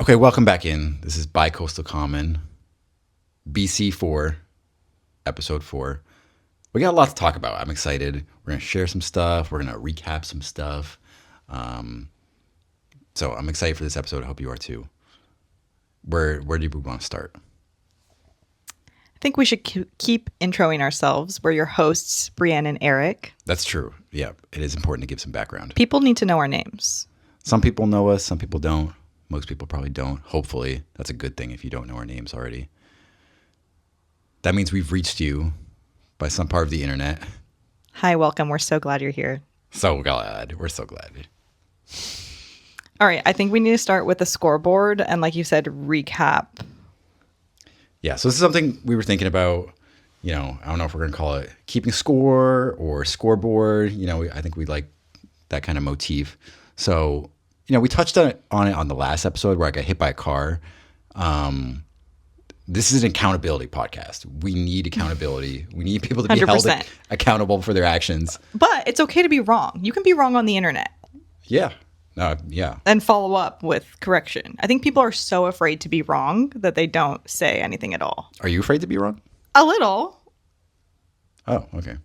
Okay, welcome back in. This is Bicoastal Common, BC4, episode 4. We got a lot to talk about. I'm excited. We're going to share some stuff. We're going to recap some stuff. So I'm excited for this episode. I hope you are too. Where do we want to start? I think we should keep introing ourselves. We're your hosts, Brienne and Erik. That's true. Yeah, it is important to give some background. People need to know our names. Some people know us. Some people don't. Most people probably don't. Hopefully, that's a good thing if you don't know our names already. That means we've reached you by some part of the internet. Hi, welcome. We're so glad you're here. So glad. We're so glad. All right. I think we need to start with the scoreboard and, like you said, recap. Yeah. So this is something we were thinking about. You know, I don't know if we're going to call it keeping score or scoreboard. You know, I think we like that kind of motif. So, you know, we touched on it on the last episode where I got hit by a car. This is an accountability podcast. We need accountability. We need people to be 100%. held accountable for their actions. But it's okay to be wrong. You can be wrong on the internet. Yeah. Yeah. And follow up with correction. I think people are so afraid to be wrong that they don't say anything at all. Are you afraid to be wrong? A little. Oh, okay.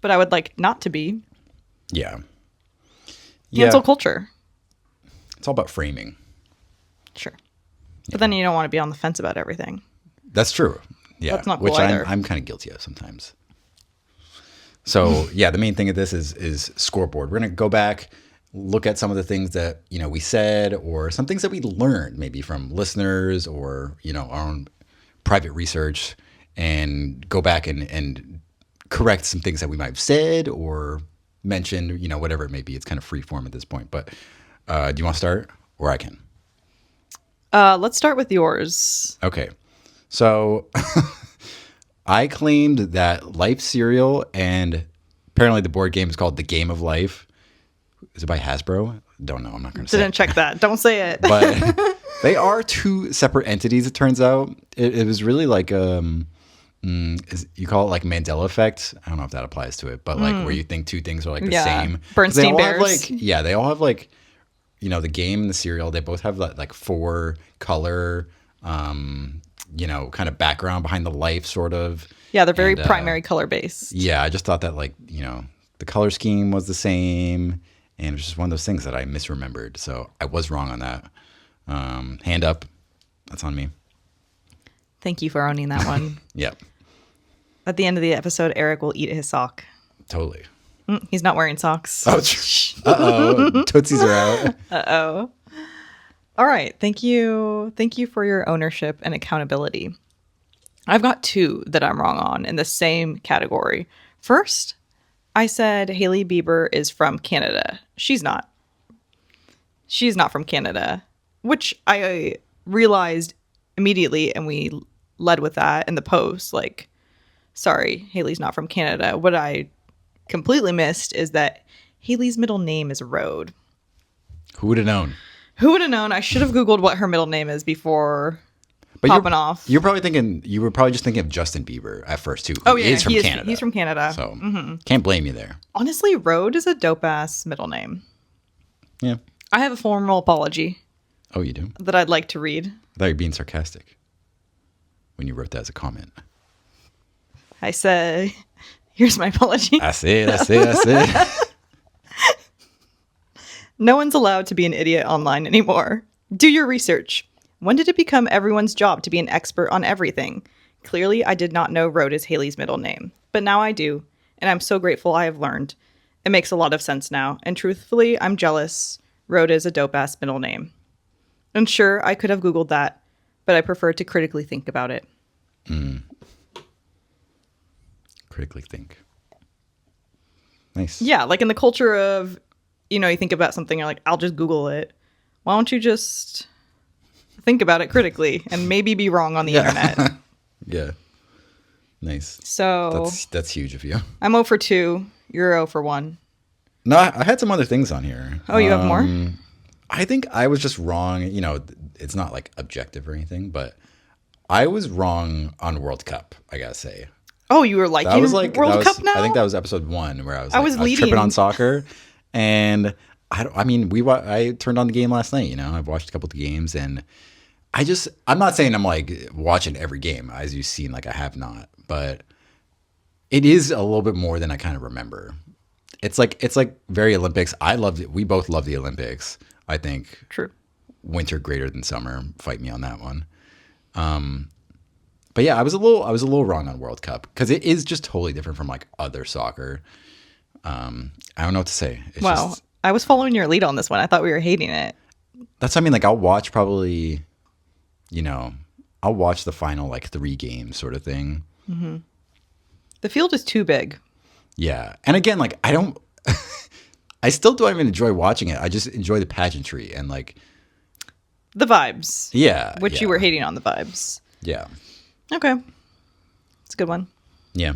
But I would like not to be. Yeah. Cancel culture. It's all about framing. Sure. But then you don't want to be on the fence about everything. That's true. Yeah. That's not cool which either. I'm kind of guilty of sometimes. So yeah, the main thing of this is scoreboard. We're going to go back, look at some of the things that, you know, we said or some things that we learned maybe from listeners or, you know, our own private research and go back and correct some things that we might have said or mentioned, you know, whatever it may be. It's kind of free form at this point. But do you want to start or I can? Let's start with yours. Okay. So I claimed that Life cereal and apparently the board game is called The Game of Life. Is it by Hasbro? Don't know. I'm not going to say. Didn't check that. Don't say it. But they are two separate entities, it turns out. It was really like, you call it like Mandela effect. I don't know if that applies to it, but like where you think two things are like the same. Bernstein Bears. They all have like, you know, the game and the cereal, they both have like 4 color, you know, kind of background behind the life sort of. Yeah, they're very primary color based. Yeah, I just thought that like, you know, the color scheme was the same and it was just one of those things that I misremembered. So I was wrong on that. Hand up. That's on me. Thank you for owning that one. Yep. At the end of the episode, Erik will eat his sock. Totally. He's not wearing socks. Oh, uh-oh. Tootsies are out. Uh-oh. All right. Thank you. Thank you for your ownership and accountability. I've got 2 that I'm wrong on in the same category. First, I said Hailey Bieber is from Canada. She's not. She's not from Canada, which I realized immediately, and we led with that in the post. Like, sorry, Hailey's not from Canada. What I completely missed is that Hailey's middle name is Rode. Who would have known? Who would have known? I should have Googled what her middle name is before popping off. You were probably just thinking of Justin Bieber at first too. Oh yeah, he's from Canada. He's from Canada. So can't blame you there. Honestly, Rode is a dope ass middle name. Yeah. I have a formal apology. Oh, you do? That I'd like to read. I thought you were being sarcastic when you wrote that as a comment. I said, here's my apology. I see it. No one's allowed to be an idiot online anymore. Do your research. When did it become everyone's job to be an expert on everything? Clearly, I did not know Rode is Hailey's middle name, but now I do, and I'm so grateful I have learned. It makes a lot of sense now, and truthfully, I'm jealous. Rode is a dope-ass middle name. And sure, I could have Googled that, but I prefer to critically think about it. Critically think. Nice. Yeah, like in the culture of, you know, you think about something, you're like, I'll just Google it. Why don't you just think about it critically and maybe be wrong on the internet? Yeah. Nice. So that's huge of you. I'm 0 for 2. You're 0 for 1. No, I had some other things on here. Oh, you have more? I think I was just wrong. You know, it's not like objective or anything, but I was wrong on World Cup, I gotta say. Oh, you were liking World Cup now? I think that was episode 1 where I was leading. tripping on soccer. And I mean, I turned on the game last night. I've watched a couple of the games, and I'm not saying I'm like watching every game, as you've seen. Like I have not, but it is a little bit more than I kind of remember. It's like very Olympics. We both love the Olympics. I think True. winter greater than summer. Fight me on that one. But yeah, I was a little wrong on World Cup because it is just totally different from like other soccer. I don't know what to say. Wow. I was following your lead on this one. I thought we were hating it. That's what I mean. Like I'll watch probably, I'll watch the final like 3 games sort of thing. Mm-hmm. The field is too big. Yeah. And again, like I still don't even enjoy watching it. I just enjoy the pageantry and like the vibes. Yeah. Which you were hating on the vibes. Yeah. Okay. It's a good one. Yeah.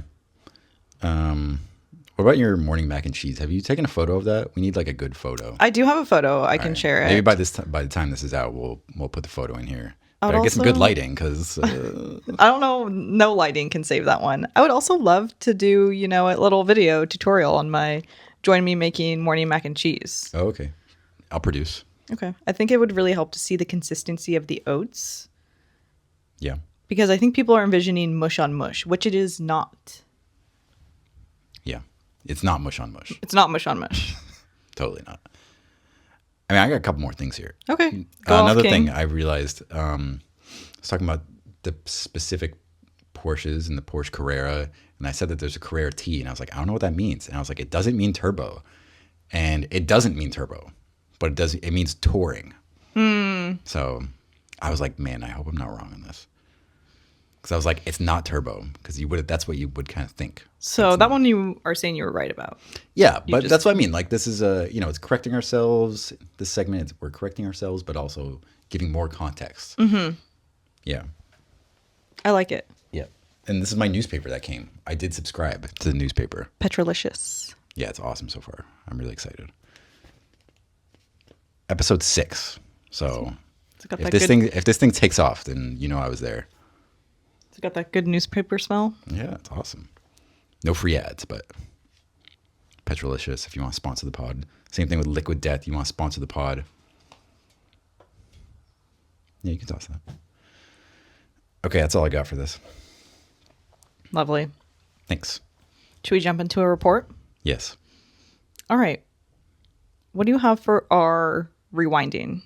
What about your morning mac and cheese? Have you taken a photo of that? We need like a good photo. I do have a photo. I can share it. Maybe by the time this is out, we'll put the photo in here. But I get some good lighting because I don't know. No lighting can save that one. I would also love to do, a little video tutorial on my join me making morning mac and cheese. Oh, okay. I'll produce. Okay. I think it would really help to see the consistency of the oats. Yeah. Because I think people are envisioning mush on mush, which it is not. Yeah. It's not mush on mush. It's not mush on mush. Totally not. I mean, I got a couple more things here. Okay. Another thing I realized, I was talking about the specific Porsches and the Porsche Carrera, and I said that there's a Carrera T, and I was like, I don't know what that means. And I was like, it doesn't mean turbo. And it doesn't mean turbo, but it means touring. So I was like, man, I hope I'm not wrong on this. Because I was like, it's not turbo, because that's what you would kind of think. So that one you are saying you were right about. Yeah, but that's what I mean. Like this is it's correcting ourselves. This segment, we're correcting ourselves, but also giving more context. Mm-hmm. Yeah. I like it. Yeah. And this is my newspaper that came. I did subscribe to the newspaper. Petrolicious. Yeah, it's awesome so far. I'm really excited. Episode 6. So if this thing takes off, then I was there. It's got that good newspaper smell. Yeah, it's awesome. No free ads, but Petrolicious if you want to sponsor the pod. Same thing with Liquid Death. You want to sponsor the pod. Yeah, you can toss that. Okay, that's all I got for this. Lovely. Thanks. Should we jump into a report? Yes. All right. What do you have for our rewinding?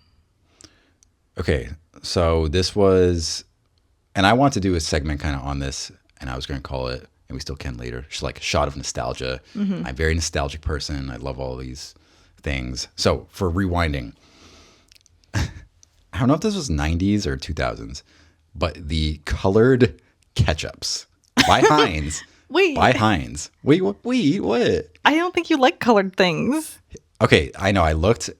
Okay, so this was, and I want to do a segment kind of on this, and I was going to call it, and we still can later, just like a shot of nostalgia. Mm-hmm. I'm a very nostalgic person. I love all these things. So for rewinding, I don't know if this was 90s or 2000s, but the colored ketchups by Heinz. By Heinz. Wait, what? I don't think you like colored things. Okay, I know. I looked.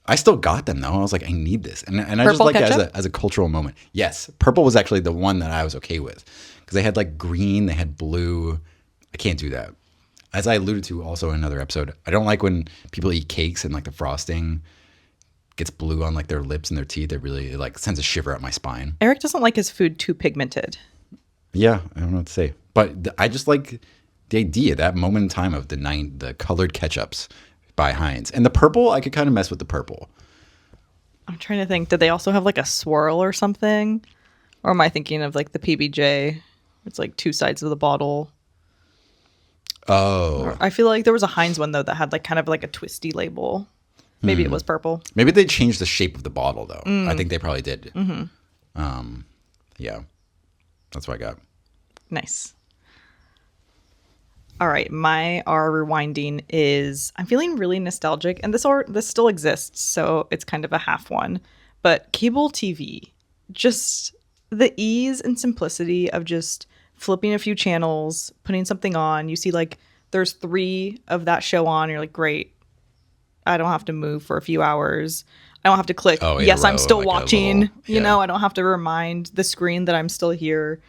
I still got them though. I was like, I need this, and I just like it as a cultural moment. Yes, purple was actually the one that I was okay with because they had like green, they had blue. I can't do that. As I alluded to also in another episode, I don't like when people eat cakes and like the frosting gets blue on like their lips and their teeth. It really like sends a shiver up my spine. Eric doesn't like his food too pigmented. Yeah, I don't know what to say, but I just like the idea, that moment in time of the colored ketchups by Heinz. And the purple, I could kind of mess with the purple. I'm trying to think. Did they also have like a swirl or something? Or am I thinking of like the PBJ? It's like two sides of the bottle. Oh. I feel like there was a Heinz one though that had like kind of like a twisty label. Maybe it was purple. Maybe they changed the shape of the bottle though. I think they probably did. Mm-hmm. Yeah. That's what I got. Nice. All right, our rewinding is, I'm feeling really nostalgic, and this still exists, so it's kind of a half one. But cable TV, just the ease and simplicity of just flipping a few channels, putting something on. You see like there's 3 of that show on. You're like, great. I don't have to move for a few hours. I don't have to click, yes, I'm still watching. You know, I don't have to remind the screen that I'm still here.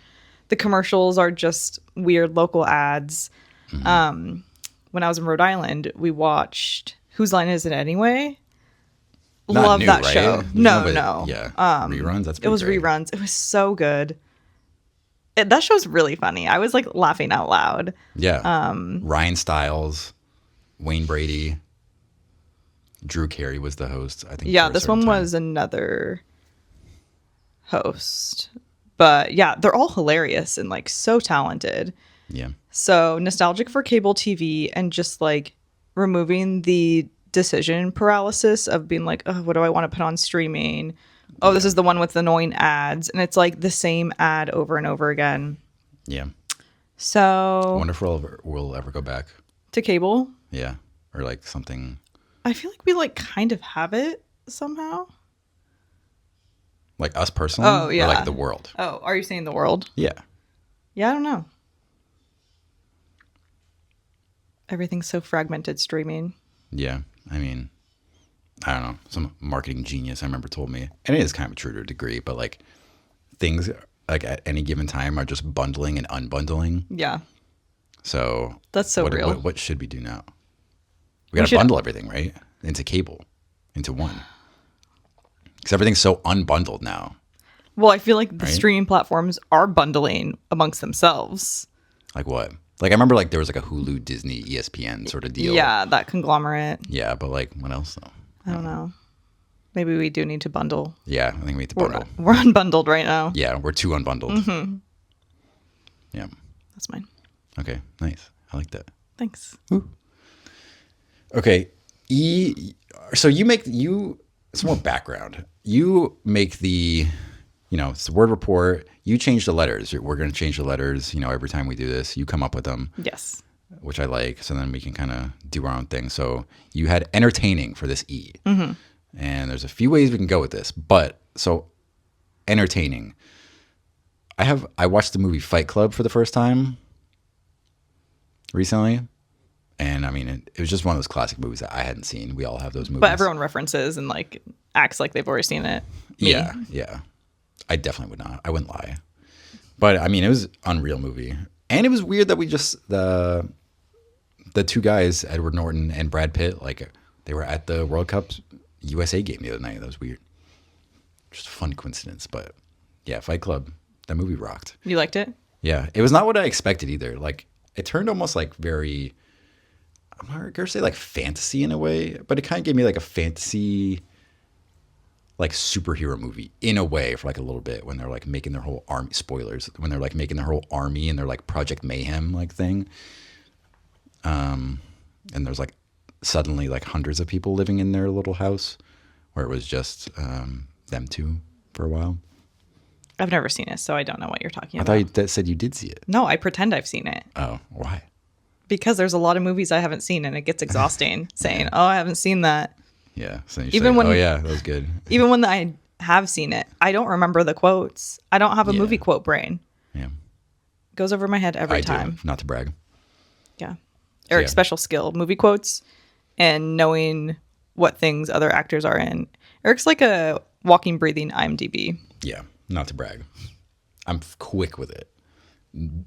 The commercials are just weird local ads. Mm-hmm. When I was in Rhode Island, we watched Whose Line Is It Anyway? Love that right? show. No. Yeah. Reruns? It was great. reruns. It was so good. That show's really funny. I was like laughing out loud. Yeah. Ryan Stiles, Wayne Brady. Drew Carey was the host, I think. Yeah, for a this certain one time. was another host. But yeah, they're all hilarious and like so talented. Yeah. So nostalgic for cable TV and just like removing the decision paralysis of being like, oh, what do I want to put on streaming? Oh, this is the one with annoying ads. And it's like the same ad over and over again. Yeah. I So wonder if we'll ever go back. to cable, Yeah. Or like something I feel like we like kind of have it somehow. like us personally. Oh, yeah. Or like the world. Oh, are you saying the world? Yeah. Yeah, I don't know. Everything's so fragmented streaming. Yeah. I mean, I don't know. Some marketing genius I remember told me, and it is kind of true to a degree, but like things like at any given time are just bundling and unbundling. Yeah. So That's so real. What should we do now? We got to should- bundle everything, right? Into cable, into one. Because everything's so unbundled now. Well, I feel like the Right? streaming platforms are bundling amongst themselves. Like what? Like I remember like there was like a Hulu, Disney, ESPN sort of deal. Yeah, that conglomerate. Yeah, but like what else though? I don't know. Maybe we do need to bundle. Yeah, I think we need to bundle. We're unbundled right now. Yeah, we're too unbundled. Mm-hmm. Yeah. That's mine. Okay, nice. I like that. Thanks. Okay. So some more background. You make it's the word report. You change the letters. We're going to change the letters, every time we do this. You come up with them, Yes. which I like. So then we can kind of do our own thing. So you had entertaining for this E. Mm-hmm. And there's a few ways we can go with this. But so entertaining. I watched the movie Fight Club for the first time recently. And I mean, it was just one of those classic movies that I hadn't seen. We all have those movies. But everyone references and like acts like they've already seen it. Me. Yeah. I definitely would not. I wouldn't lie. But I mean, it was an unreal movie. And it was weird that we just, the two guys, Edward Norton and Brad Pitt, like they were at the World Cup USA game the other night. That was weird. Just a fun coincidence. But yeah, Fight Club, that movie rocked. You liked it? Yeah. It was not what I expected either. Like it turned almost like very, I'm not going to say like fantasy in a way, but it kind of gave me like a fantasy, like superhero movie in a way for like a little bit when they're like making their whole army, spoilers, when they're like making their whole army and their like Project Mayhem like thing. And there's like suddenly like hundreds of people living in their little house where it was just them two for a while. I've never seen it, so I don't know what you're talking I about. thought you said you did see it. No, I pretend I've seen it. Oh, why? Because there's a lot of movies I haven't seen and it gets exhausting saying, oh, I haven't seen that. Yeah. So you Even say, when- oh yeah, that was good. Even when I have seen it, I don't remember the quotes. I don't have a Yeah. movie quote brain. Yeah. It goes over my head every I time. do, not to brag. Yeah. Eric's Yeah. special skill, movie quotes and knowing what things other actors are in. Eric's like a walking, breathing IMDb. Yeah, not to brag. I'm quick with it.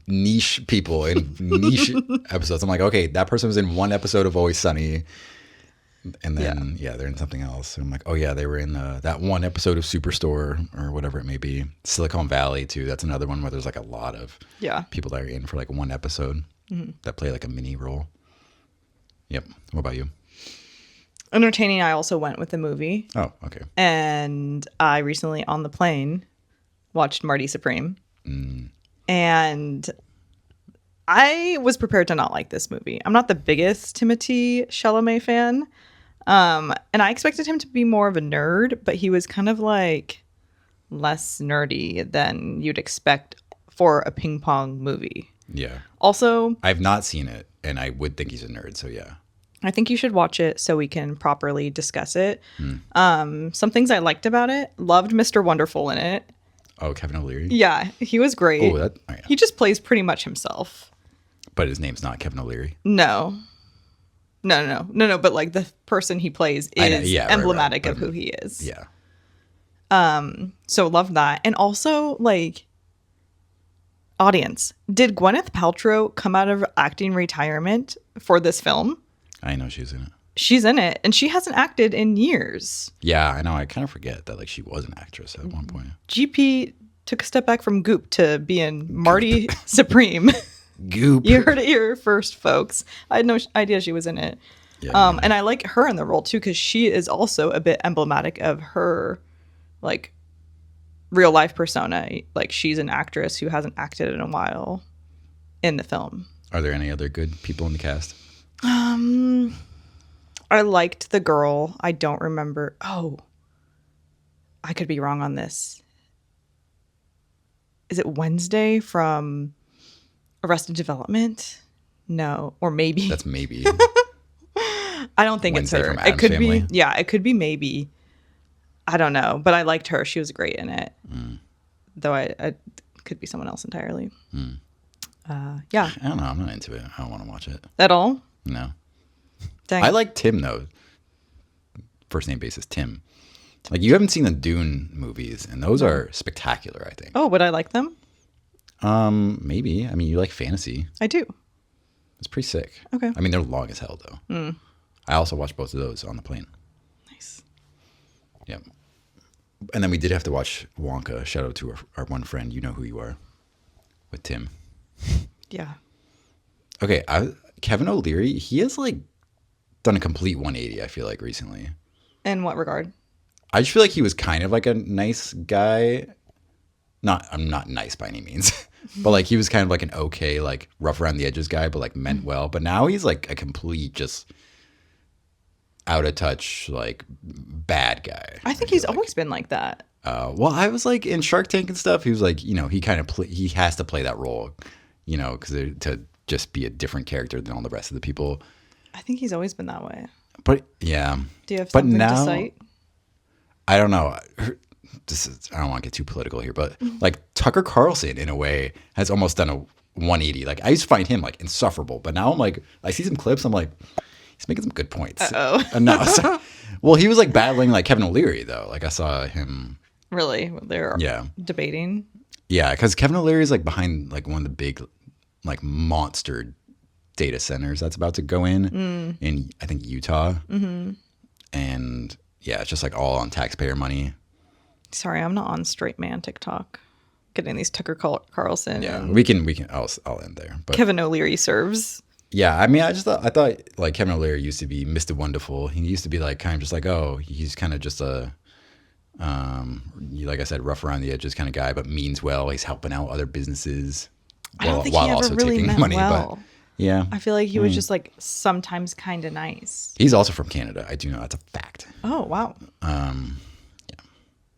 Niche people in niche episodes. I'm like, okay, that person was in one episode of Always Sunny. And then, they're in something else. And I'm like, oh, yeah, they were in that one episode of Superstore or whatever it may be. Silicon Valley, too. That's another one where there's like a lot of people that are in for like one episode that play like a mini role. Yep. What about you? Entertaining, I also went with the movie. Oh, okay. And I recently on the plane watched Marty Supreme. And I was prepared to not like this movie. I'm not the biggest Timothée Chalamet fan. And I expected him to be more of a nerd, but he was kind of like less nerdy than you'd expect for a ping pong movie. Yeah. Also, I've not seen it, and I would think he's a nerd, so yeah. I think you should watch it so we can properly discuss it. Some things I liked about it. Loved Mr. Wonderful in it. Oh, Kevin O'Leary? Yeah, he was great. Oh, yeah. He just plays pretty much himself. But his name's not Kevin O'Leary. No. But like the person he plays I know, is yeah, right, emblematic right. of who he is. Yeah. So love that. And also like audience. Did Gwyneth Paltrow come out of acting retirement for this film? I know she's in it. She's in it and she hasn't acted in years. Yeah, I know. I kind of forget that like she was an actress at one point. GP took a step back from Goop to being Marty Supreme. Goop. You heard it here first, folks. I had no idea she was in it. Yeah. And I like her in the role too because she is also a bit emblematic of her like real life persona. Like she's an actress who hasn't acted in a while in the film. Are there any other good people in the cast? I liked the girl. I don't remember. Oh, I could be wrong on this. Is it Wednesday from Arrested Development? No, or maybe. That's maybe. I don't think Wednesday it's her. from It Addams could Family. be. Yeah, it could be maybe. I don't know, but I liked her. She was great in it. Though I could be someone else entirely. Yeah. I don't know. I'm not into it. I don't want to watch it. At all? No. Dang. I like Tim though. First name basis Tim. Like you haven't seen the Dune movies, and those are spectacular. I think. Oh, would I like them? Maybe. I mean, you like fantasy. I do. It's pretty sick. Okay. I mean, they're long as hell though. I also watched both of those on the plane. Nice. Yeah. And then we did have to watch Wonka. Shout out to our one friend. You know who you are. With Tim. Yeah. Okay. Kevin O'Leary. He has like done a complete 180. I feel like recently. In what regard? I just feel like he was kind of like a nice guy. I'm not nice by any means, but like he was kind of like an okay, like rough around the edges guy, but like meant well. But now he's like a complete just out of touch, like bad guy. I think he's always been like that. Well, I was like in Shark Tank and stuff. He was like, he kind of he has to play that role, because to just be a different character than all the rest of the people. I think he's always been that way. But yeah, Do you have but something now, to cite? I don't know. I don't want to get too political here, but like Tucker Carlson in a way has almost done a 180. Like I used to find him like insufferable, but now I'm like, I see some clips. I'm like, he's making some good points. No, sorry. Well, he was like battling like Kevin O'Leary though. Like I saw him. Really? They're debating? Yeah, because Kevin O'Leary is like behind like one of the big like monster data centers that's about to go in I think Utah. And yeah, it's just like all on taxpayer money. Sorry, I'm not on straight man TikTok. Getting these Tucker Carlson. Yeah, and we can. I'll end there. But Kevin O'Leary serves. yeah, I mean, I thought like Kevin O'Leary used to be Mr. Wonderful. He used to be like kind of just like, oh, he's kind of just a, like I said, rough around the edges kind of guy, but means well. He's helping out other businesses I don't think he ever really meant well. But yeah, I feel like he was just like sometimes kind of nice. he's also from Canada. I do know that's a fact. Oh, wow.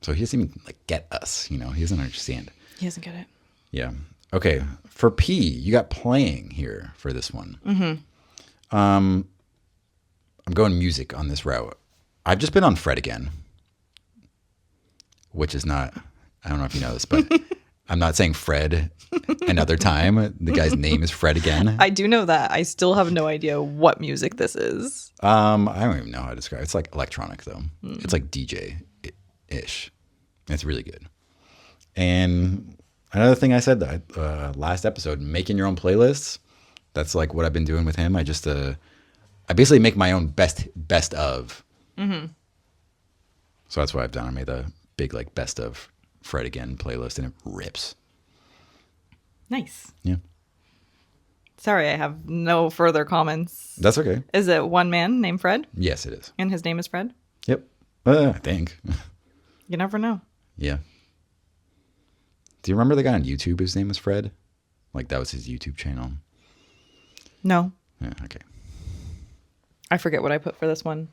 So he doesn't even like get us. He doesn't understand. He doesn't get it. Yeah. Okay. For P, you got playing here for this one. I'm going music on this route. I've just been on Fred again, which is not, I don't know if you know this, but I'm not saying Fred another time. The guy's name is Fred again. I do know that. I still have no idea what music this is. I don't even know how to describe it. It's like electronic though. It's like DJ-ish. It's really good. And another thing I said that last episode, making your own playlists. That's like what I've been doing with him. I just I basically make my own best of. So that's what I've done. I made a big like best of Fred again playlist, and it rips. Nice. Yeah. Sorry, I have no further comments. That's okay. Is it one man named Fred? Yes, it is. And his name is Fred? Yep. I think. You never know. Yeah. Do you remember the guy on YouTube whose name was Fred? Like that was his YouTube channel. No. Yeah, okay. I forget what I put for this one.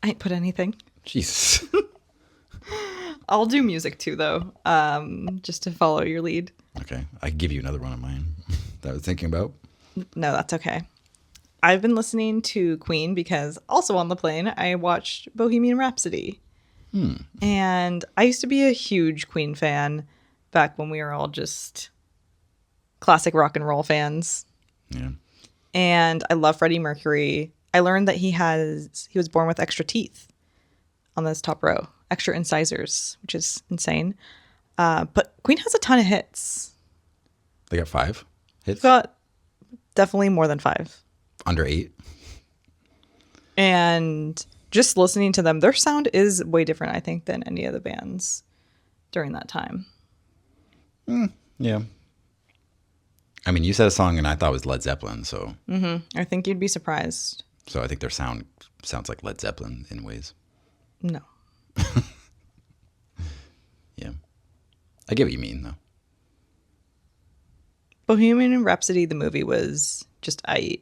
I ain't put anything. Jesus. I'll do music too, though, just to follow your lead. Okay. I can give you another one of mine that I was thinking about. No, that's okay. I've been listening to Queen because also on the plane, I watched Bohemian Rhapsody. And I used to be a huge Queen fan back when we were all just classic rock and roll fans. Yeah. And I love Freddie Mercury. I learned that he was born with extra teeth on this top row, extra incisors, which is insane. But Queen has a ton of hits. They got 5 hits? Got definitely more than 5. Under 8? And just listening to them, their sound is way different, I think, than any of the bands during that time. Yeah. I mean, you said a song and I thought it was Led Zeppelin, so I think you'd be surprised. I think their sounds like Led Zeppelin in ways. No. Yeah. I get what you mean, though. Bohemian Rhapsody, the movie, was just aight.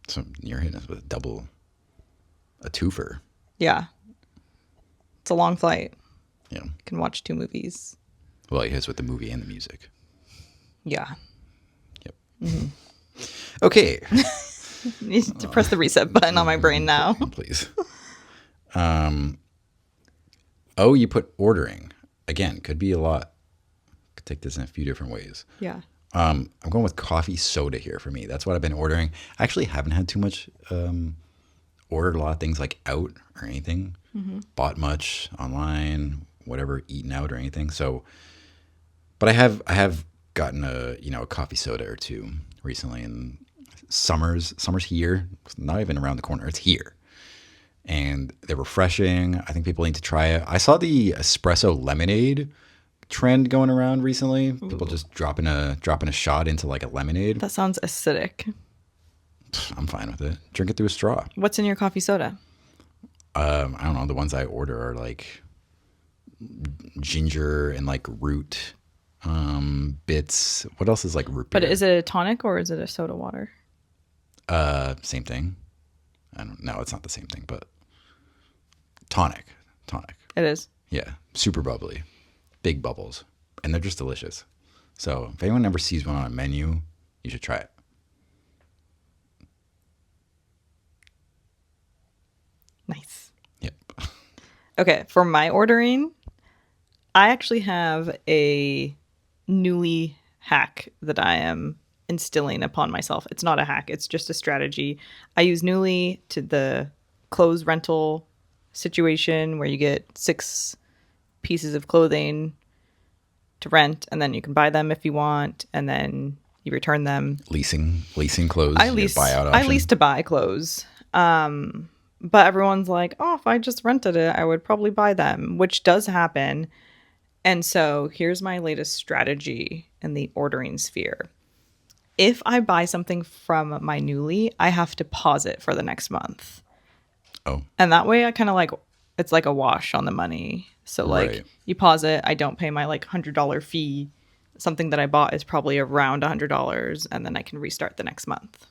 So you're hitting us with a twofer. Yeah. It's a long flight. Yeah. You can watch 2 movies. Well, you hit us with the movie and the music. Yeah. Yep. Okay. You need to press the reset button on my brain now. Please. Oh, you put ordering. Again, could be a lot. Could take this in a few different ways. Yeah. I'm going with coffee soda here for me. That's what I've been ordering. I actually haven't had too much, ordered a lot of things like out or anything. Bought much online, whatever, eaten out or anything. So, but I have gotten a coffee soda or two recently, and summer's here. It's not even around the corner. It's here. And they're refreshing. I think people need to try it. I saw the espresso lemonade trend going around recently. People just dropping a shot into like a lemonade. That sounds acidic. I'm fine with it. Drink it through a straw. What's in your coffee soda? I don't know. The ones I order are like ginger and like root bits. What else is like root beer? But is it a tonic or is it a soda water? Same thing. I don't know. It's not the same thing, but tonic. It is. Yeah. Super bubbly. Big bubbles. And they're just delicious. So if anyone ever sees one on a menu, you should try it. Nice. Yep. Okay, for my ordering, I actually have a newly hack that I am instilling upon myself. It's not a hack, it's just a strategy. I use Newly to the clothes rental situation where you get 6 pieces of clothing to rent, and then you can buy them if you want, and then you return them. Leasing clothes. I lease to buy clothes. But everyone's like, oh, if I just rented it, I would probably buy them, which does happen. And so here's my latest strategy in the ordering sphere. If I buy something from my Newly, I have to pause it for the next month. Oh. And that way I kind of like, it's like a wash on the money. So like Right. You pause it, I don't pay my like $100 fee. Something that I bought is probably around $100, and then I can restart the next month.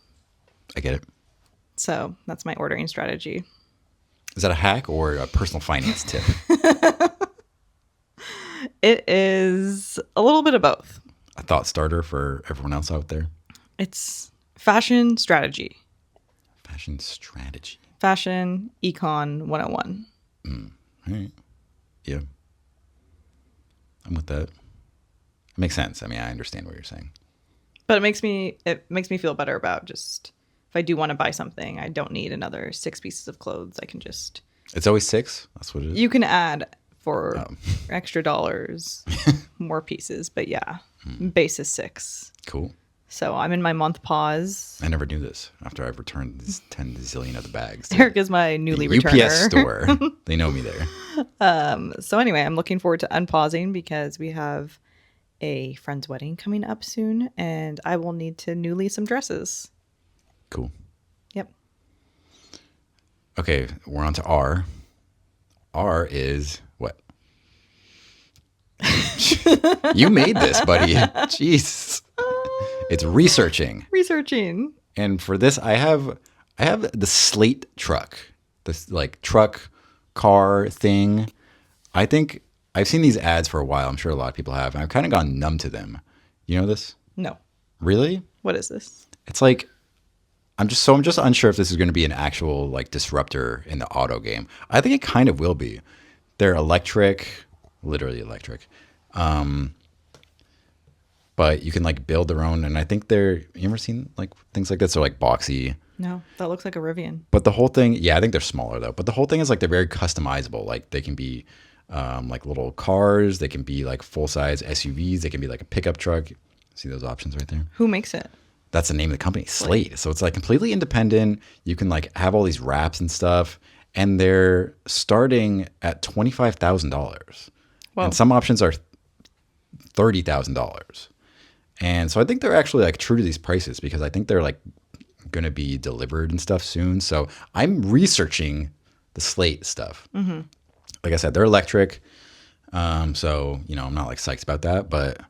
I get it. So that's my ordering strategy. Is that a hack or a personal finance tip? It is a little bit of both. A thought starter for everyone else out there? It's fashion strategy. Fashion strategy. Fashion Econ 101. All right. Yeah. I'm with that. It makes sense. I mean, I understand what you're saying. But it makes me feel better about just if I do want to buy something, I don't need another 6 pieces of clothes. I can just It's always 6? That's what it is? You can add for extra dollars more pieces, but yeah. Base is 6. Cool. So I'm in my month pause. I never knew this after I've returned these 10 zillion of the bags. Eric is my Newly The returner. UPS store. They know me there. So anyway, I'm looking forward to unpausing because we have a friend's wedding coming up soon, and I will need to Newly some dresses. Cool. Yep. Okay, we're on to R. R is what? You made this, buddy. Jeez. It's researching. Researching. And for this, I have the Slate truck, this like truck car thing. I think I've seen these ads for a while. I'm sure a lot of people have, and I've kind of gone numb to them. You know this? No. Really? What is this? It's like I'm just unsure if this is going to be an actual like disruptor in the auto game. I think it kind of will be. They're electric, literally electric. But you can like build their own, and I think you ever seen like things like this? They're like boxy. No, that looks like a Rivian. But the whole thing, yeah, I think they're smaller though. But the whole thing is like they're very customizable. Like they can be like little cars. They can be like full size SUVs. They can be like a pickup truck. See those options right there? Who makes it? That's the name of the company, Slate. So it's like completely independent. You can like have all these wraps and stuff, and they're starting at $25,000. Wow. And some options are $30,000. And so I think they're actually like true to these prices because I think they're like going to be delivered and stuff soon. So I'm researching the Slate stuff. Like I said, they're electric. So, you know, I'm not like psyched about that, but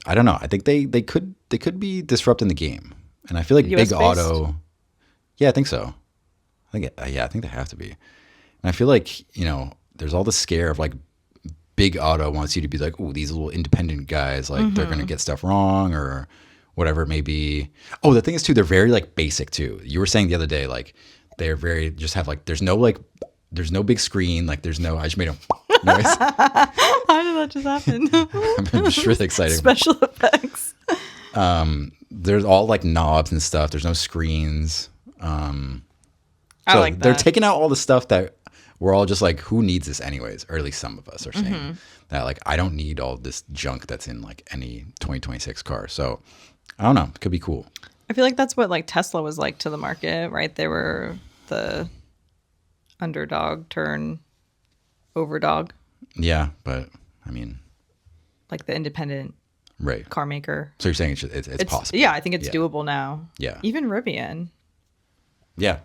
I don't know. I think they could be disrupting the game. And I feel like US Big based? Auto. Yeah, I think so. I think they have to be. And I feel like, you know, there's all the scare of like Big Auto wants you to be like, oh, these little independent guys, like they're going to get stuff wrong or whatever it may be. Oh, the thing is too, they're very like basic too. You were saying the other day, like they're very just have like, there's no big screen. Like there's no, I just made a noise. How did that just happen? I'm just really excited. Special effects. There's all like knobs and stuff. There's no screens. I like They're that. taking out all the stuff that we're all just like, who needs this anyways? Or at least some of us are saying that like, I don't need all this junk that's in like any 2026 car. So I don't know. It could be cool. I feel like that's what like Tesla was like to the market, right? They were the underdog turn overdog, Yeah. But I mean, like the independent right. car maker. So you're saying it's possible. Yeah, I think it's Yeah. doable now. Yeah. Even Rivian. Yeah.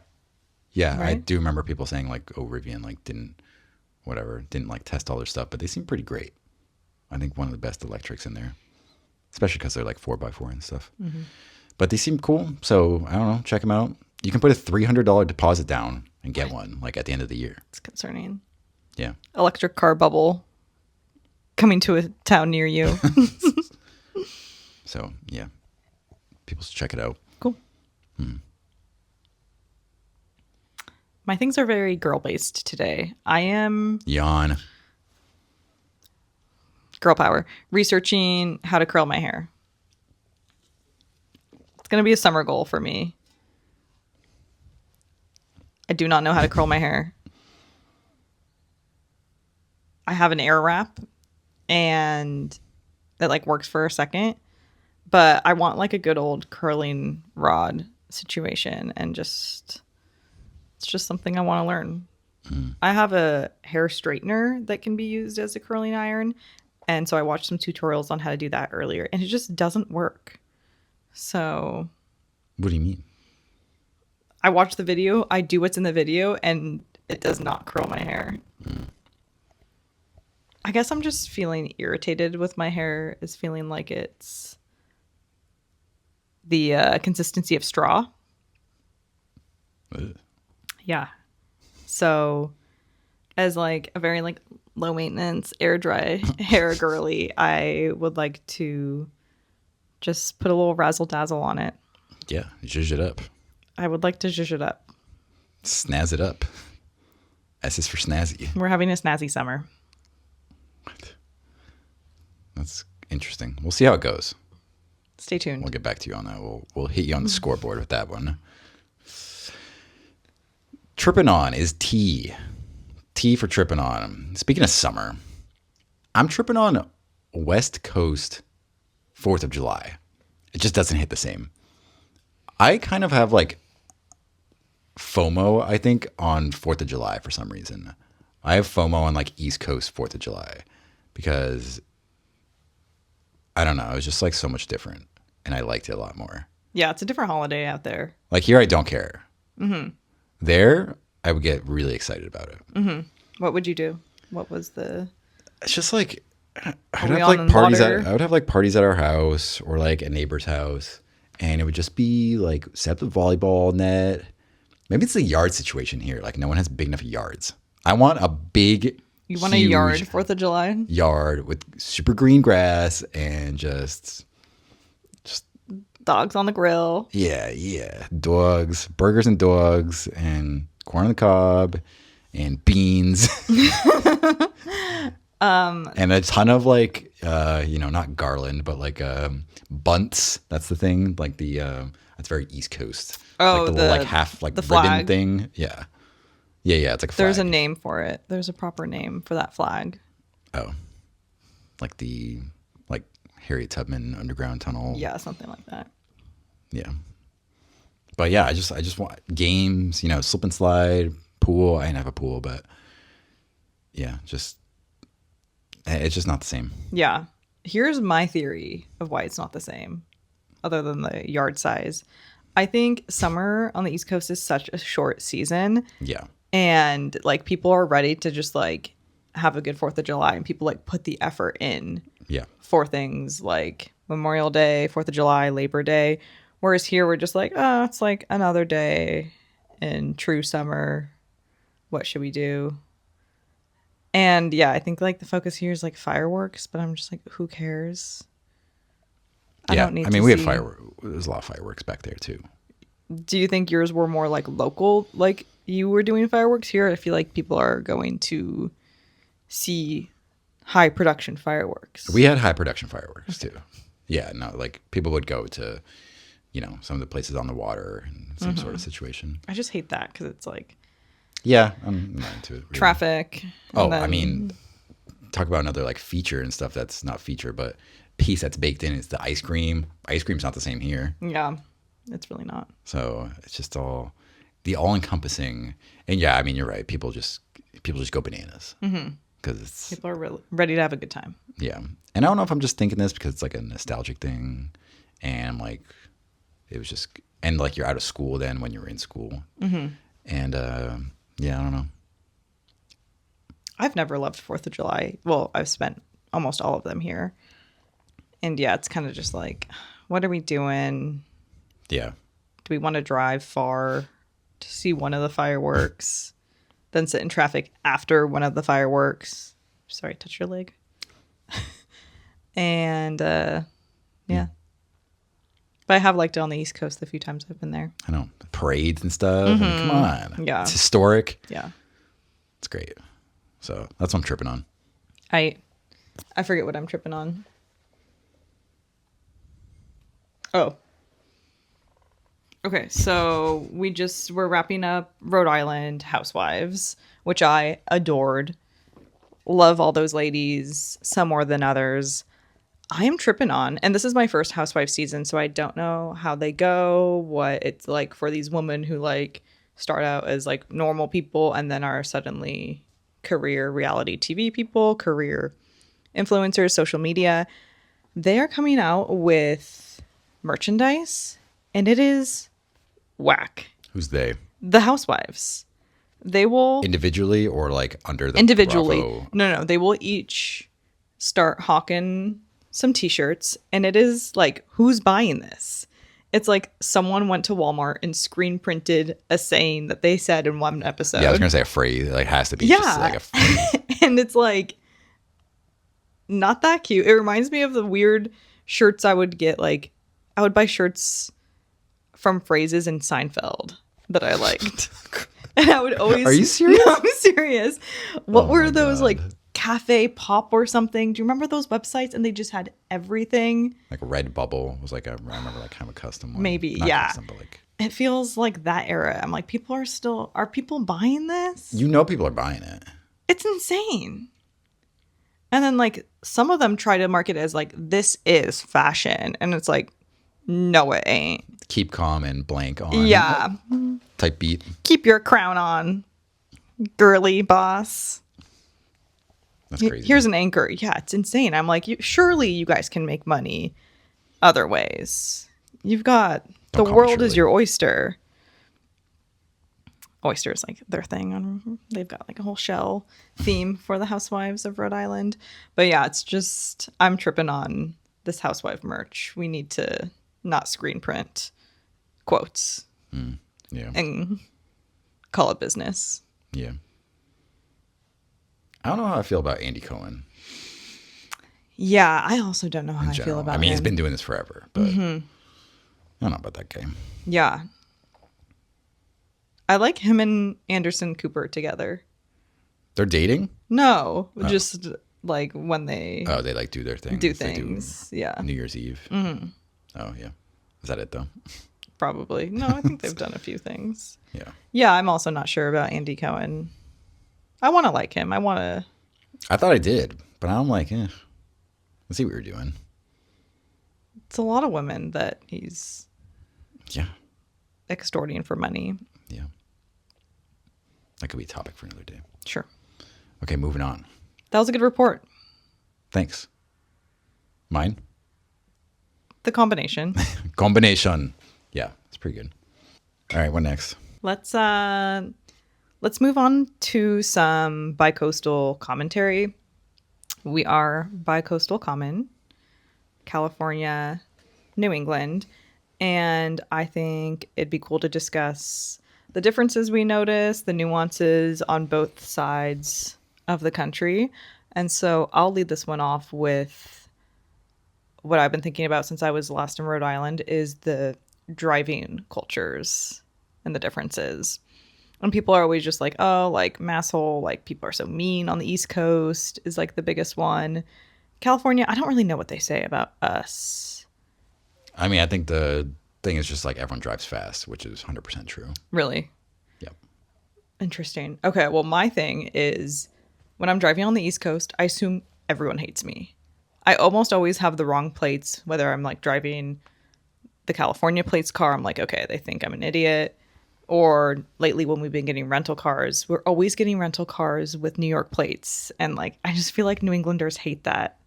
Yeah. I Right? do remember people saying like, oh, Rivian like didn't like test all their stuff, but they seem pretty great. I think one of the best electrics in there, especially because they're like 4x4 and stuff. But they seem cool. So I don't know. Check them out. You can put a $300 deposit down and get one like at the end of the year. It's concerning. Yeah. Electric car bubble coming to a town near you. So yeah, people should check it out. Cool. My things are very girl based today. I am Yawn. girl power researching how to curl my hair. It's going to be a summer goal for me. I do not know how to curl my hair. I have an air wrap and that like works for a second, but I want like a good old curling rod situation and it's just something I want to learn. I have a hair straightener that can be used as a curling iron. And so I watched some tutorials on how to do that earlier and it just doesn't work. So What do you mean? I watch the video, I do what's in the video, and it does not curl my hair. I guess I'm just feeling irritated with my hair, is feeling like it's the consistency of straw. Ugh. Yeah. So as like a very like low maintenance, air dry hair girly, I would like to just put a little razzle dazzle on it. Yeah. Zhuzh it up. I would like to zhuzh it up. Snazz it up. S is for snazzy. We're having a snazzy summer. That's interesting. We'll see how it goes. Stay tuned. We'll get back to you on that. We'll hit you on the scoreboard with that one. Tripping on is T. T for tripping on. Speaking of summer, I'm tripping on West Coast 4th of July. It just doesn't hit the same. I kind of have like FOMO, I think, on 4th of July for some reason. I have FOMO on like East Coast 4th of July because I don't know. It was just like so much different and I liked it a lot more. Yeah, it's a different holiday out there. Like here, I don't care. There, I would get really excited about it. What would you do? What was the... It's just like I would we have on like parties water? at I would have like parties at our house or like a neighbor's house, and it would just be like set up the volleyball net. Maybe it's the yard situation here. Like no one has big enough yards. I want a big. You want a huge yard 4th of July? yard with super green grass and just Dogs on the grill. yeah, dogs, burgers and dogs, and corn on the cob, and beans. And a ton of like, not garland, but like bunts. That's the thing. Like that's very East Coast. Oh, like the little like half like the ribbon flag. thing. Yeah. It's like a flag. There's a name for it. There's a proper name for that flag. Oh, like the Harriet Tubman Underground Tunnel. Yeah, something like that. Yeah. But yeah, I just want games, slip and slide, pool. I didn't have a pool, but yeah, it's just not the same. Yeah. Here's my theory of why it's not the same, other than the yard size. I think summer on the East Coast is such a short season. Yeah. And like people are ready to just like have a good 4th of July, and people like put the effort in Yeah. for things like Memorial Day, 4th of July, Labor Day. Whereas here we're just like, oh, it's like another day in true summer. What should we do? And yeah, I think like the focus here is like fireworks, but I'm just like, who cares? I Yeah. don't need I mean, to we had see. fireworks. There's a lot of fireworks back there too. Do you think yours were more like local, like you were doing fireworks here? I feel like people are going to see high production fireworks. We had high production fireworks too. Yeah. No, like people would go to, some of the places on the water and same sort of situation. I just hate that because it's like Yeah. I'm not into it. Really. traffic. Oh, and then- I mean, talk about another like feature and stuff that's not feature, but piece that's baked in is the ice cream. Ice cream's not the same here. yeah, it's really not. So it's just all encompassing. And yeah, I mean, you're right. People just go bananas because it's People are ready to have a good time. yeah. And I don't know if I'm just thinking this because it's like a nostalgic thing, and like it was just and like you're out of school then when you were in school, and yeah, I don't know. I've never loved 4th of July. Well, I've spent almost all of them here. And yeah, it's kind of just like, what are we doing? Yeah, Do we want to drive far to see one of the fireworks, then sit in traffic after one of the fireworks? Sorry, touch your leg. And yeah. But I have liked it on the East Coast the few times I've been there. I know parades and stuff. I mean, come on, Yeah. it's historic. Yeah. It's great. So that's what I'm tripping on. I forget what I'm tripping on. Oh. Okay, so we're wrapping up Rhode Island Housewives, which I adored. Love all those ladies, some more than others. I am tripping on, and this is my first Housewife season, so I don't know how they go, what it's like for these women who like start out as like normal people and then are suddenly career reality TV people, career influencers, social media. They are coming out with merchandise, and it is whack. Who's they? The Housewives. They will Individually or like under the individually. Bravo? No, they will each start hawking some t-shirts, and it is like, who's buying this? It's like someone went to Walmart and screen printed a saying that they said in one episode. Yeah, I was gonna say a phrase. It like has to be just like a phrase. And it's like not that cute. It reminds me of the weird shirts I would get. Like I would buy shirts from phrases in Seinfeld that I liked. And I would always... Are you serious? No, I'm serious. What were my those God. like Cafe Pop or something? Do you remember those websites? And they just had everything. Like Redbubble was like I remember like kind of a custom one. Maybe, Not yeah. custom, but like It feels like that era. I'm like, are people buying this? people are buying it. It's insane. And then like some of them try to market it as like, this is fashion. And it's like, no, it ain't. Keep calm and blank on. Yeah. Type beat. Keep your crown on, girly boss. That's crazy. Here's an anchor. Yeah, it's insane. I'm like, surely you guys can make money other ways. You've got Don't the call me world is Shirley. your oyster. Oyster is like their thing. They've got like a whole shell theme for the Housewives of Rhode Island. But yeah, it's just, I'm tripping on this housewife merch. We need to not screen print quotes Yeah. and call it business. Yeah. I don't know how I feel about Andy Cohen Yeah, I also don't know how in I general. feel about I mean, he's him. been doing this forever, but I don't know about that guy. Yeah. I like him and Anderson Cooper together. They're dating? No, just like when they Oh, they like do their thing. do things. Yeah, New Year's Eve. Mm-hmm. Oh, yeah. Is that it though? probably. No, I think they've done a few things. Yeah. Yeah, I'm also not sure about Andy Cohen. I want to like him. I want to. I thought I did, but I'm like, let's see what you're doing. It's a lot of women that he's Yeah. extorting for money. Yeah. That could be a topic for another day. Sure. Okay, moving on. That was a good report. Thanks. Mine? The combination. Combination. Yeah, it's pretty good. All right, what next? Let's move on to some bicoastal commentary. We are bicoastal common, California, New England, and I think it'd be cool to discuss the differences we notice, the nuances on both sides of the country. And so I'll lead this one off with what I've been thinking about since I was last in Rhode Island is the driving cultures and the differences. And people are always just like, oh, like masshole, like people are so mean on the East Coast is like the biggest one. California, I don't really know what they say about us. I mean, I think the thing is just like everyone drives fast, which is 100% true. Really? Yep. Interesting. Okay, well, my thing is when I'm driving on the East Coast, I assume everyone hates me. I almost always have the wrong plates, whether I'm like driving the California plates car, I'm like, okay, they think I'm an idiot. Or lately when we've been getting rental cars, we're always getting rental cars with New York plates. And like, I just feel like New Englanders hate that.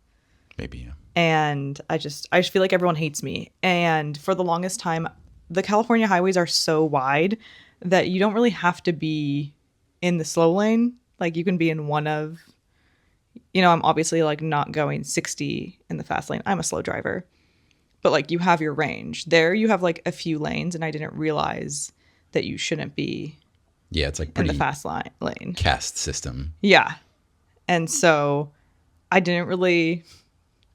Maybe, yeah. And I just feel like everyone hates me. And for the longest time, the California highways are so wide that you don't really have to be in the slow lane. Like you can be in one of, I'm obviously like not going 60 in the fast lane. I'm a slow driver. But like you have your range. There you have like a few lanes, and I didn't realize that you shouldn't be it's like in pretty the fast lane. caste system. Yeah. And so I didn't really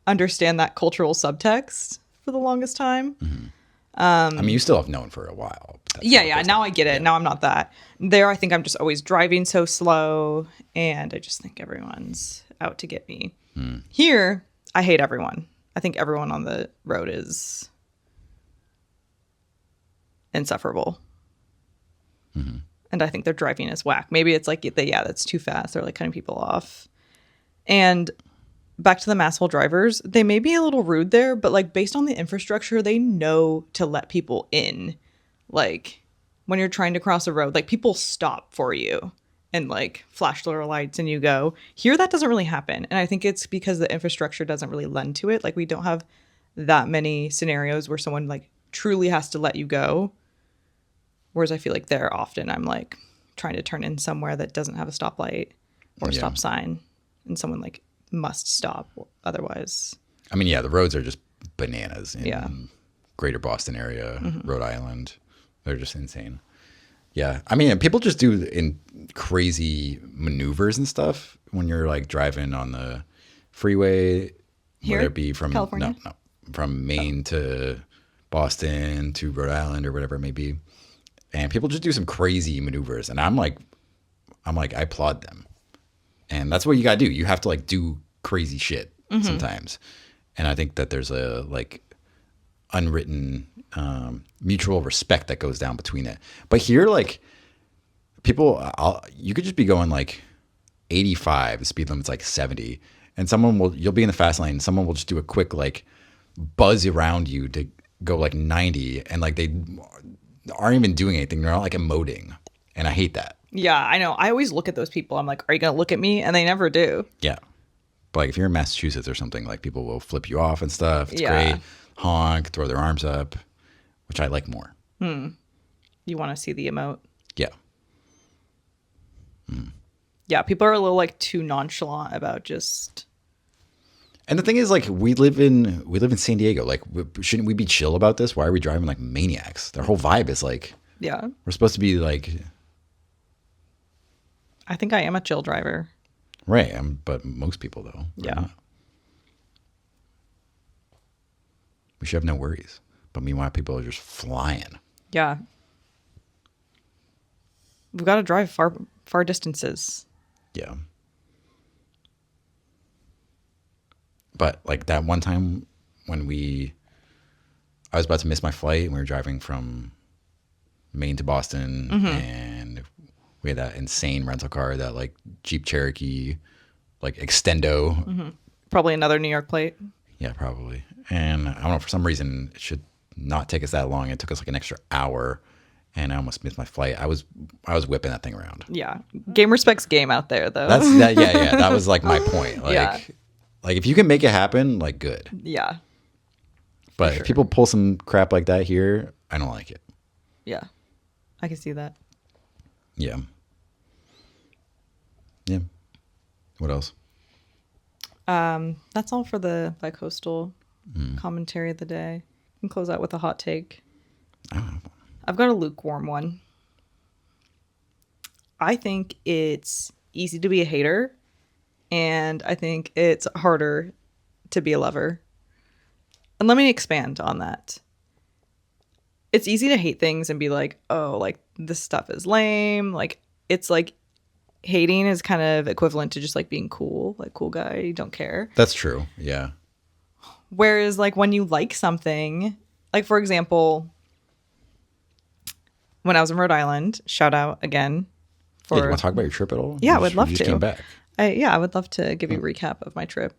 understand that cultural subtext for the longest time. Mm-hmm. I mean, you still have known for a while. Yeah. Now I get it. Yeah. Now I'm not that. There, I think I'm just always driving so slow, and I just think everyone's out to get me. Here, I hate everyone. I think everyone on the road is insufferable. Mm-hmm. And I think their driving is whack. Maybe it's like, that's too fast. They're like cutting people off. And back to the masshole drivers, they may be a little rude there, but like based on the infrastructure, they know to let people in. Like when you're trying to cross a road, like people stop for you and like flash their lights and you go. Here, that doesn't really happen. And I think it's because the infrastructure doesn't really lend to it. Like we don't have that many scenarios where someone like truly has to let you go. Whereas I feel like there often I'm like trying to turn in somewhere that doesn't have a stoplight or a stop sign, and someone like must stop otherwise. I mean, the roads are just bananas in greater Boston area, Rhode Island. They're just insane. Yeah. I mean, people just do in crazy maneuvers and stuff when you're like driving on the freeway, Here? whether it be from California? No, from Maine to Boston to Rhode Island or whatever it may be. And people just do some crazy maneuvers. And I'm like, I applaud them. And that's what you got to do. You have to like do crazy shit sometimes. And I think that there's a like unwritten mutual respect that goes down between it. But here, like people, you could just be going like 85, the speed limit's like 70. And you'll be in the fast lane. Someone will just do a quick like buzz around you to go like 90. And like they aren't even doing anything. They're not like emoting. And I hate that. Yeah, I know. I always look at those people. I'm like, are you going to look at me? And they never do. Yeah. But like if you're in Massachusetts or something, like people will flip you off and stuff. It's great. Honk, throw their arms up, which I like more. You want to see the emote? Yeah. Yeah, people are a little like too nonchalant about just. And the thing is, like, we live in San Diego. Like, shouldn't we be chill about this? Why are we driving like maniacs? Their whole vibe is like, we're supposed to be like. I think I am a chill driver. Right, but most people though. Yeah. Not. We should have no worries, but meanwhile, people are just flying. Yeah. We've got to drive far distances. Yeah. But like that one time when I was about to miss my flight and we were driving from Maine to Boston and we had that insane rental car, that like Jeep Cherokee, like Extendo. Probably another New York plate. Yeah, probably. And I don't know, for some reason it should not take us that long. It took us like an extra hour and I almost missed my flight. I was whipping that thing around. Yeah. Game respects game out there though. That was like my point. Like Like if you can make it happen, like good. Yeah. But sure. if people pull some crap like that here, I don't like it. Yeah. I can see that. Yeah. Yeah. What else? That's all for the Bicoastal commentary of the day. We can close out with a hot take. I've got a lukewarm one. I think it's easy to be a hater, and I think it's harder to be a lover. And let me expand on that. It's easy to hate things and be like, oh, like this stuff is lame. Like it's like hating is kind of equivalent to just like being cool, like cool guy, you don't care. That's true. Yeah. Whereas like when you like something, like for example, when I was in Rhode Island, shout out again for You want to talk about your trip at all? Yeah, I would love you to. Just came back. I would love to give you a recap of my trip.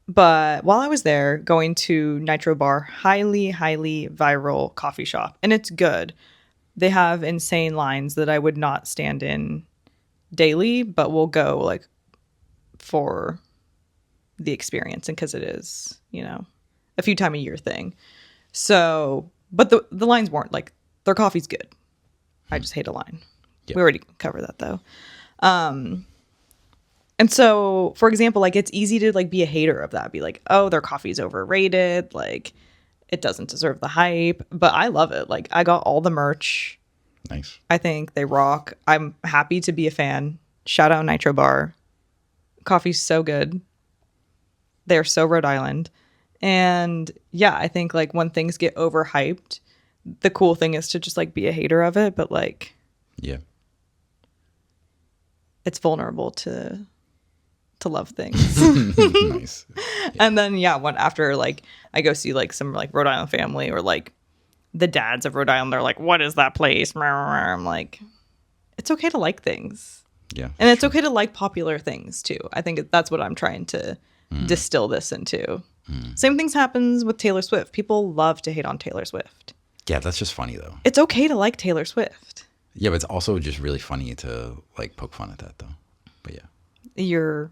But while I was there, going to Nitro Bar, highly, highly viral coffee shop, and it's good. They have insane lines that I would not stand in daily, but will go like for the experience and because it is, you know, a few time a year thing. So, but the lines weren't like their coffee's good. I just hate a line. Yep. We already covered that though. And so, for example, like it's easy to like be a hater of that. Be like, oh, their coffee's overrated. Like it doesn't deserve the hype. But I love it. Like I got all the merch. Nice. I think they rock. I'm happy to be a fan. Shout out Nitro Bar. Coffee's so good. They're so Rhode Island. And yeah, I think like when things get overhyped, the cool thing is to just like be a hater of it. But like, Yeah. it's vulnerable to love things. Nice. And then when after like I go see like some like Rhode Island family or like the dads of Rhode Island, they're like, what is that place? I'm like, it's okay to like things. Yeah. And it's okay to like popular things too. I think that's what I'm trying to distill this into. Same things happens with Taylor Swift. People love to hate on Taylor Swift. Yeah, that's just funny though. It's okay to like Taylor Swift. Yeah, but it's also just really funny to like poke fun at that though. But yeah. You're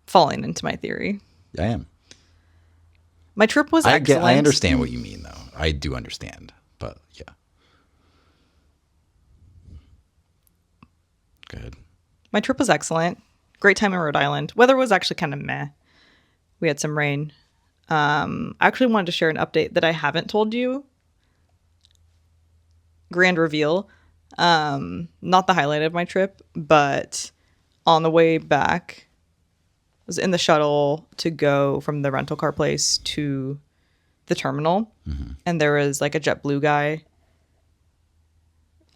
falling into my theory. I am. My trip was excellent. I understand what you mean though. I do understand. But yeah. Go ahead. My trip was excellent. Great time in Rhode Island. Weather was actually kind of meh. We had some rain. I actually wanted to share an update that I haven't told you. Grand reveal. Not the highlight of my trip, but on the way back, I was in the shuttle to go from the rental car place to the terminal. And there was like a JetBlue guy.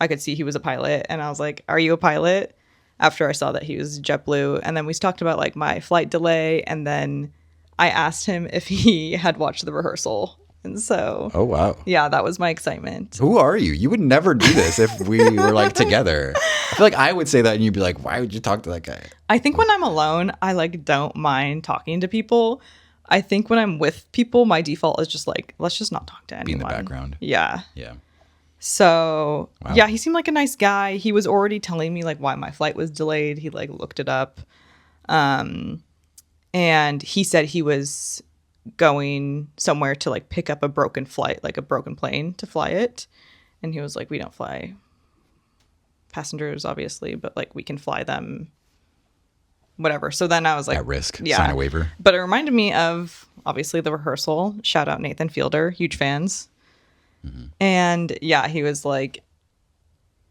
I could see he was a pilot. And I was like, are you a pilot? After I saw that he was JetBlue. And then we talked about like my flight delay. And then I asked him if he had watched the rehearsal. And so, Oh wow. yeah, that was my excitement. Who are you? You would never do this if we were like together. I feel like I would say that and you'd be like, why would you talk to that guy? I think when I'm alone, I like don't mind talking to people. I think when I'm with people, my default is just like, let's just not talk to anyone. Be in the background. Yeah. Yeah. So, Wow. yeah, he seemed like a nice guy. He was already telling me like why my flight was delayed. He like looked it up. And he said he was going somewhere to like pick up a broken flight, like a broken plane to fly it. And he was like, we don't fly passengers, obviously, but like we can fly them, whatever. So then I was like, At risk. yeah. Sign a waiver. But it reminded me of obviously the rehearsal. Shout out Nathan Fielder, huge fans. And yeah, he was like,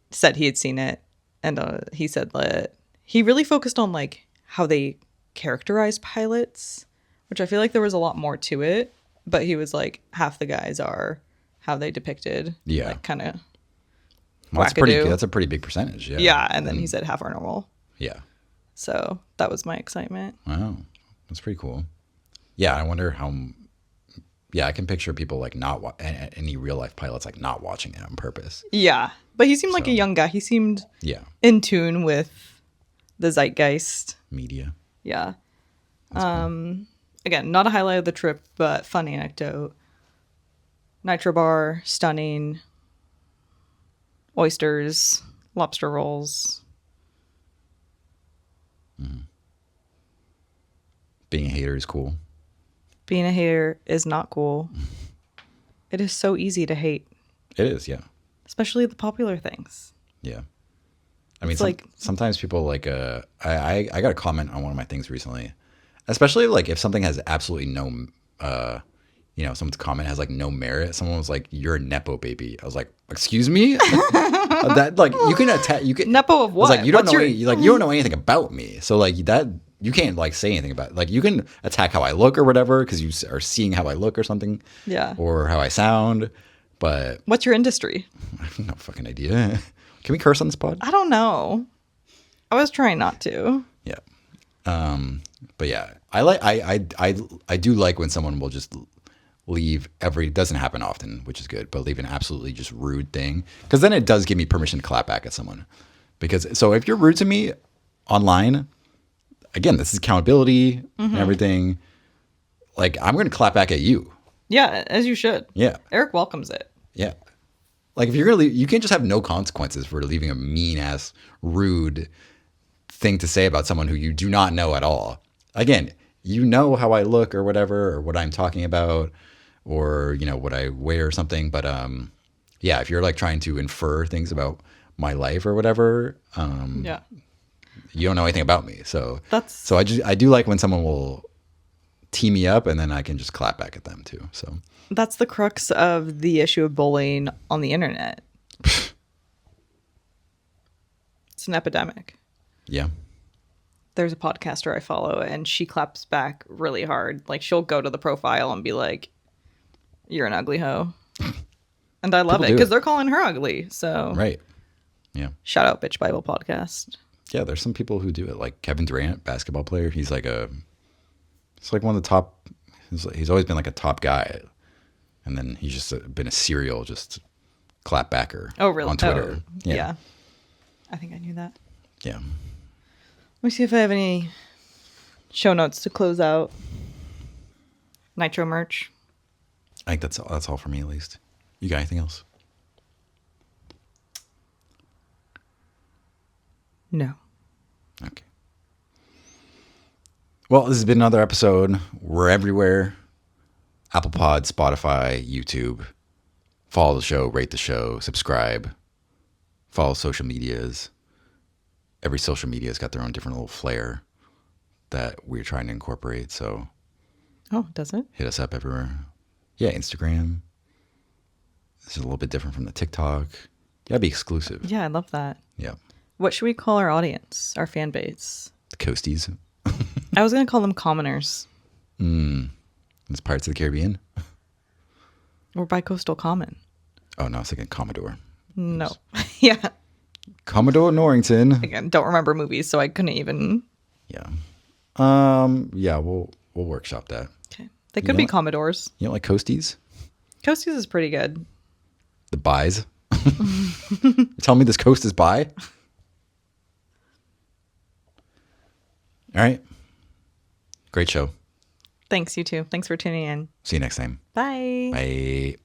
said he had seen it. And he said that he really focused on like how they characterize pilots, which I feel like there was a lot more to it. But he was like, half the guys are how they depicted. Yeah. Like kind of. Well, that's a pretty big percentage. Yeah. Yeah. And then he said half are normal. Yeah. So that was my excitement. Wow. That's pretty cool. Yeah. I wonder how. Yeah, I can picture people like any real life pilots like not watching it on purpose. Yeah. But he seemed like a young guy. He seemed in tune with the zeitgeist. Media. Yeah. Cool. Again, not a highlight of the trip, but fun anecdote. Nitro Bar, stunning. Oysters, lobster rolls. Being a hater is cool. Being a hater is not cool. It is so easy to hate. It is, yeah. Especially the popular things. Yeah. I mean, It's like- sometimes people like, I got a comment on one of my things recently, especially like if something has absolutely no, someone's comment has like no merit. Someone was like, "You're a Nepo baby." I was like, "Excuse me?" That like, you can attack, you can. Nepo of I was what? like, you don't What's know, your- you don't know anything about me. So like that, you can't like say anything about it. Like you can attack how I look or whatever, because you are seeing how I look or something. Yeah. Or how I sound. But What's your industry? I have no fucking idea. Can we curse on this pod? I don't know. I was trying not to. Yeah. But yeah, I do like when someone will just leave it doesn't happen often, which is good, but leave an absolutely just rude thing. Because then it does give me permission to clap back at someone. So if you're rude to me online, again, this is accountability and everything. Like I'm going to clap back at you. Yeah, as you should. Yeah. Eric welcomes it. Yeah. Like if you're going to leave, you can't just have no consequences for leaving a mean ass, rude thing to say about someone who you do not know at all. Again, you know how I look or whatever, or what I'm talking about, or what I wear or something. But yeah, if you're like trying to infer things about my life or whatever, Yeah. you don't know anything about me. So That's- I do like when someone will tee me up and then I can just clap back at them too. So That's the crux of the issue of bullying on the internet. It's an epidemic. yeah. There's a podcaster I follow and she claps back really hard. Like she'll go to the profile and be like, "You're an ugly hoe." And I love People it do because it. they're calling her ugly. So Right. Yeah. shout out Bitch Bible Podcast. Yeah, there's some people who do it. Like Kevin Durant, basketball player. He's like one of the top. He's always been like a top guy, and then he's just been a serial just clap backer. Oh, really? On Twitter. Oh, yeah. I think I knew that. Yeah. Let me see if I have any show notes to close out. Nitro merch. I think that's all for me at least. You got anything else? No. Okay. Well, this has been another episode. We're everywhere. Apple Pod, Spotify, YouTube. Follow the show, rate the show, subscribe. Follow social medias. Every social media's got their own different little flair that we're trying to incorporate. So Oh, does it? hit us up everywhere. Yeah, Instagram. This is a little bit different from the TikTok. You gotta be exclusive. Yeah, I love that. Yeah. What should we call our audience, our fan base? The Coasties. I was going to call them commoners. It's Pirates of the Caribbean. Or Bicoastal Common. Oh, no, I was thinking Commodore. No. Yeah. Commodore Norrington. Again, don't remember movies, so I couldn't even. Yeah. Yeah, we'll workshop that. Okay. They could be Commodores. You don't like Coasties? Coasties is pretty good. The buys? Tell me this coast is buy? All right. Great show. Thanks, you too. Thanks for tuning in. See you next time. Bye. Bye.